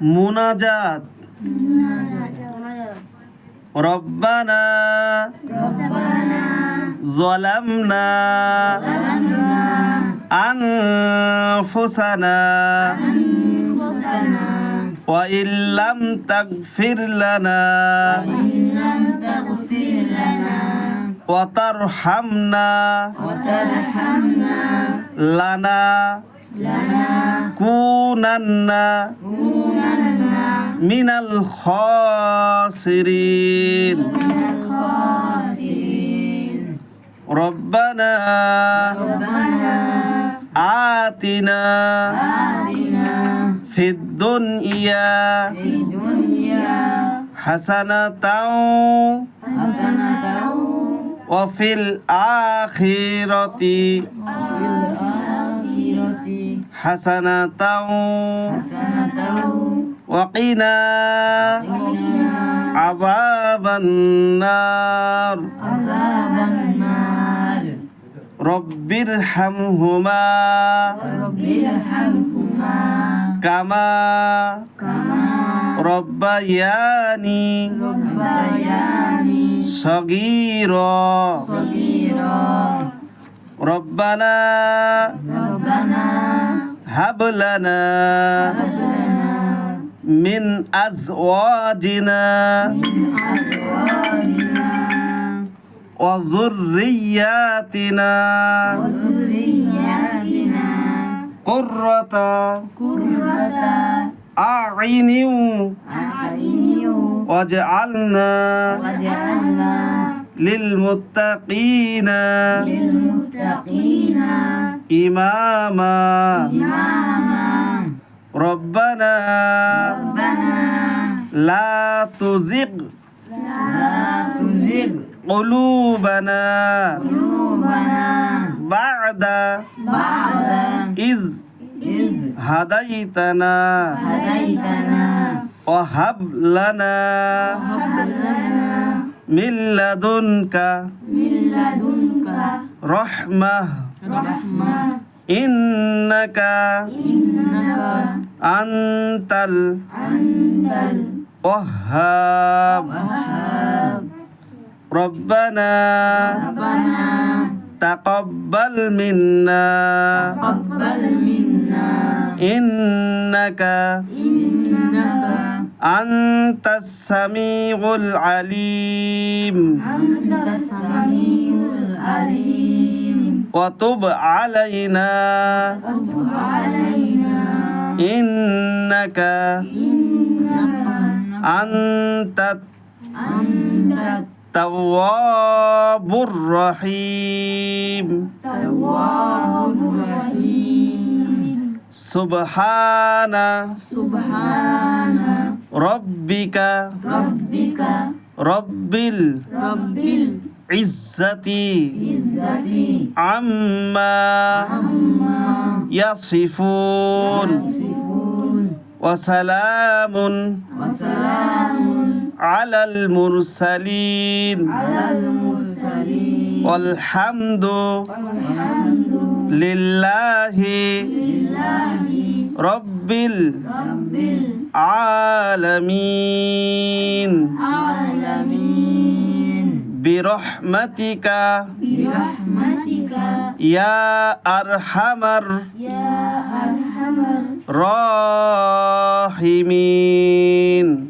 মুনাজাত রব্বানা যালামনা আনফুসানা ওয়া ইল্লাম তাগফির লানা ওয়া তারহামনা লানা কুনান্না মিনাল খাসিরিন রব্বানা আতিনা ফিদ দুনিয়া হাসানাতাও ওয়া ফিল আখিরাতি হাসানাতাও ওয়া কিনা আযাবান নার রব্বির হামহুমা কামা রব্বায়ানি সগীরা রব্বানা হাব লানা মিন আজওয়াজিনা ওয়া যুররিয়াতিনা কুররাতা আ'ইনিন ওয়াজআলনা লিলমুত্তাকিনা ইমামা রব্বানা লা তুযিগ قلوبنا بعد إذ هديتنا وهب لنا من لدنك رحمة إنك أنت الوهاب ربنا تقبل منا إنك أنت السميع العليم وتب علينا إنك أنت التواب الرحيم سبحان ربك رب العزة عما يصفون وسلام على المرسلين والحمد لله رب العالمين برحمتك يا أرحم الراحمين